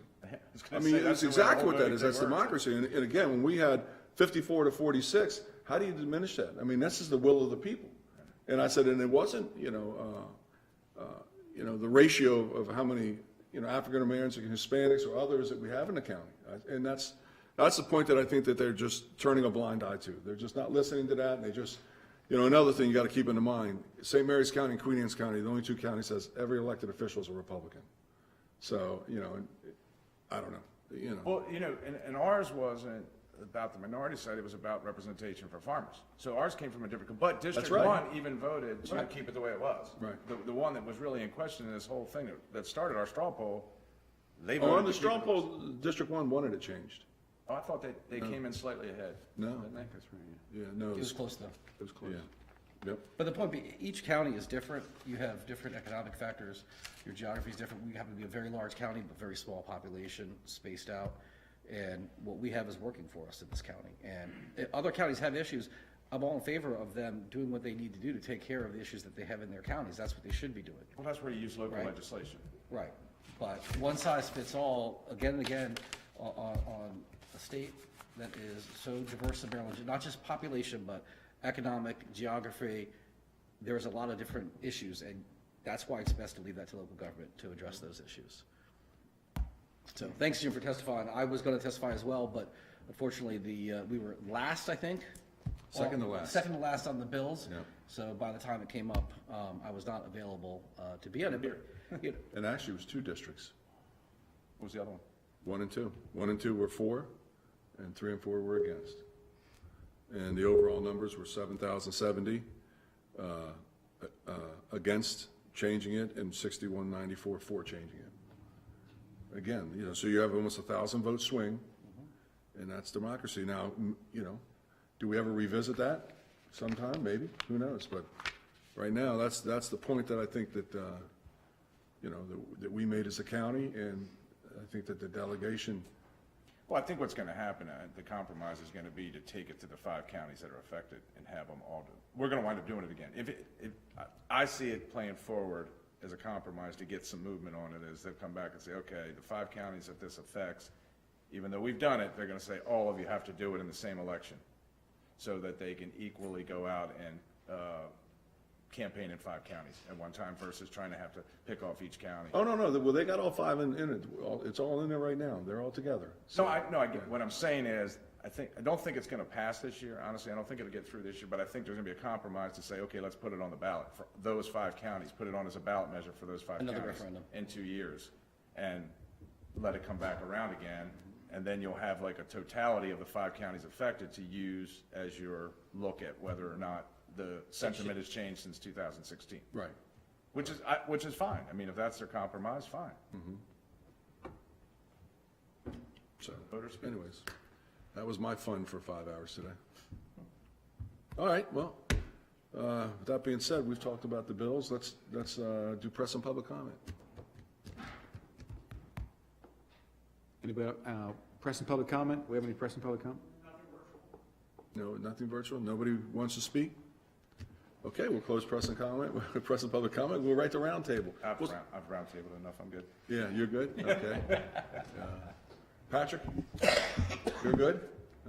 A: I mean, that's exactly what that is, that's democracy. And again, when we had 54 to 46, how do you diminish that? I mean, this is the will of the people. And I said, and it wasn't, the ratio of how many, African Americans and Hispanics or others that we have in the county. And that's the point that I think that they're just turning a blind eye to. They're just not listening to that, and they just, another thing you got to keep in mind, St. Mary's County and Queen Anne's County, the only two counties that every elected official is a Republican. So, I don't know,
F: Well, and ours wasn't about the minority side, it was about representation for farmers. So ours came from a different, but District
A: right.
F: 1 even voted to
A: Right.
F: keep it the way it was.
A: Right.
F: The one that was really in question in this whole thing that started our straw poll, they
A: Oh,
F: voted.
A: on the
F: to keep
A: straw
F: it.
A: poll, District 1 wanted it changed.
F: Oh, I thought they came in slightly ahead.
A: No.
F: Didn't they?
A: Yeah, no,
C: It was close though.
A: it was close. Yep.
C: But the point being, each county is different. You have different economic factors. Your geography is different. We happen to be a very large county, but very small population, spaced out. And what we have is working for us in this county. And if other counties have issues, I'm all in favor of them doing what they need to do to take care of the issues that they have in their counties. That's what they should be doing.
F: Well, that's where you use local
C: Right.
F: legislation.
C: Right. But one size fits all, again and again, on a state that is so diverse in Maryland, not just population, but economic, geography, there's a lot of different issues, and that's why it's best to leave that to local government to address those issues. So, thanks, Jim, for testifying. I was gonna testify as well, but unfortunately, we were last, I think.
A: Second to last.
C: Second to last on the bills.
A: Yeah.
C: So by the time it came up, I was not available, to be on it. But, you know,
A: And actually, it was two districts,
F: What was the other one?
A: 1 and 2. 1 and 2 were for, and 3 and 4 were against. And the overall numbers were 7,070 against changing it, and 6,194 for changing it. Again, so you have almost 1,000 vote swing, and that's democracy. Now, do we ever revisit that sometime? Maybe, who knows? But right now, that's the point that I think that, that we made as a county, and I think that the delegation,
F: Well, I think what's going to happen, the compromise is going to be to take it to the 5 counties that are affected and have them all do. We're going to wind up doing it again. I see it playing forward as a compromise to get some movement on it, is they'll come back and say, okay, the 5 counties that this affects, even though we've done it, they're going to say, all of you have to do it in the same election, so that they can equally go out and campaign in 5 counties at one time versus trying to have to pick off each county.
A: oh, no, well, they got all 5 in it. It's all in there right now. They're all together.
F: No, I get, what I'm saying is, I don't think it's gonna pass this year, honestly, I don't think it'll get through this year, but I think there's gonna be a compromise to say, okay, let's put it on the ballot for those 5 counties, put it on as a ballot measure for those 5
C: Another
F: counties
C: referendum.
F: in 2 years, and let it come back around again, and then you'll have like a totality of the 5 counties affected to use as your look at whether or not the sentiment has changed since 2016.
A: Right.
F: Which is fine, I mean, if that's their compromise, fine.
A: So,
F: Voters speak.
A: anyways, that was my fun for 5 hours today. All right, well, with that being said, we've talked about the bills. Let's do press and public comment.
B: Anybody, press and public comment? We have any press and public comment?
A: No, nothing virtual? Nobody wants to speak? Okay, we'll close press and comment, press and public comment. We'll write the round table.
F: I've roundtabled enough, I'm good.
A: Yeah, you're good? Okay. Patrick? You're good?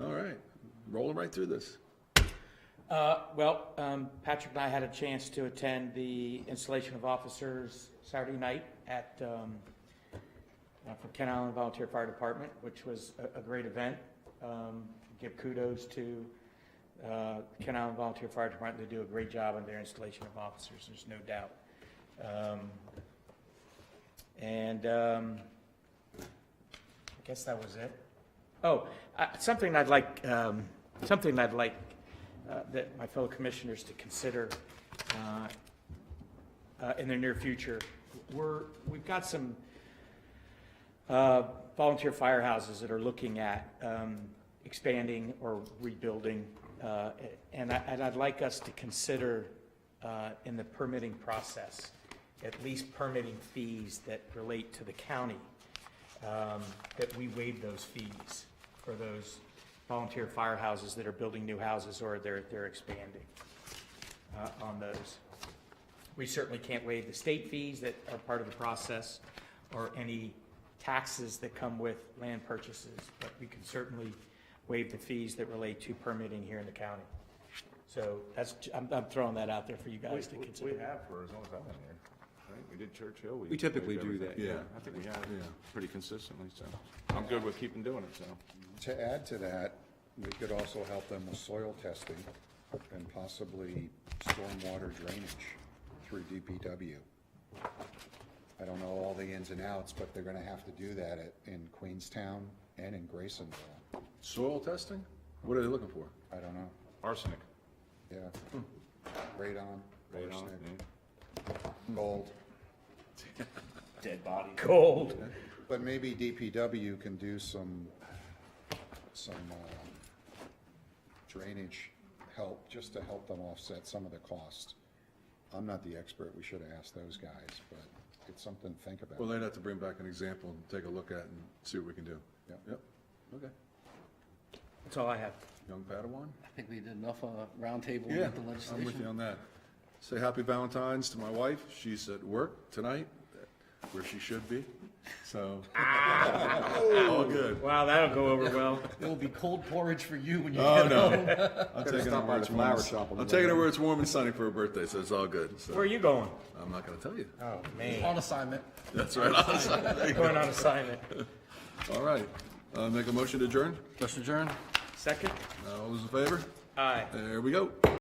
A: All right. Rolling right through this.
E: Patrick and I had a chance to attend the installation of officers Saturday night at, for Kent Island Volunteer Fire Department, which was a great event. Give kudos to Kent Island Volunteer Fire Department. They do a great job on their installation of officers, there's no doubt. I guess that was it. Oh, something I'd like that my fellow commissioners to consider in the near future. We've got some volunteer firehouses that are looking at expanding or rebuilding, and I'd like us to consider in the permitting process, at least permitting fees that relate to the county, that we waive those fees for those volunteer firehouses that are building new houses or they're expanding on those. We certainly can't waive the state fees that are part of the process or any taxes that come with land purchases, but we can certainly waive the fees that relate to permitting here in the county. So that's, I'm throwing that out there for you guys to consider.
F: We have for as long as I've been here. Right? We did Churchill.
B: We typically do that,
F: Yeah,
A: yeah.
F: I think we have
A: Yeah.
F: pretty consistently, so I'm good with keeping doing it, so.
H: To add to that, we could also help them with soil testing and possibly stormwater drainage through DPW. I don't know all the ins and outs, but they're gonna have to do that in Queenstown and in Graysonville.
A: Soil testing? What are they looking for?
H: I don't know,
F: Arsenic.
H: yeah. Radon,
F: Radon,
H: arsenic,
F: yeah.
H: gold.
E: Gold.
H: But maybe DPW can do some drainage help, just to help them offset some of the cost. I'm not the expert, we should have asked those guys, but it's something to think about.
A: Well, they'd have to bring back an example and take a look at and see what we can do.
H: Yep.
A: Yep, okay.
E: That's all I have.
A: Young Padawan?
C: I think we did enough roundtable
A: Yeah,
C: with the
A: I'm with you
C: legislation.
A: on that. Say happy Valentine's to my wife. She's at work tonight, where she should be, so. All good.
E: Wow, that'll go over well.
C: It'll be cold porridge for you when you
A: Oh,
C: get
A: no.
C: home.
A: I'm taking her
B: stop by
A: where
B: the
A: it's warm.
B: flower shop on the
A: I'm
B: way
A: taking her
B: home.
A: where it's warm and sunny for her birthday, so it's all good. So
E: Where are you going?
A: I'm not gonna tell you.
E: Oh, man.
C: On assignment.
A: That's right.
E: Going on assignment.
A: All right. Make a motion to adjourn?
C: Motion adjourned?
E: Second?
A: All those in favor?
E: Aye.
A: There we go.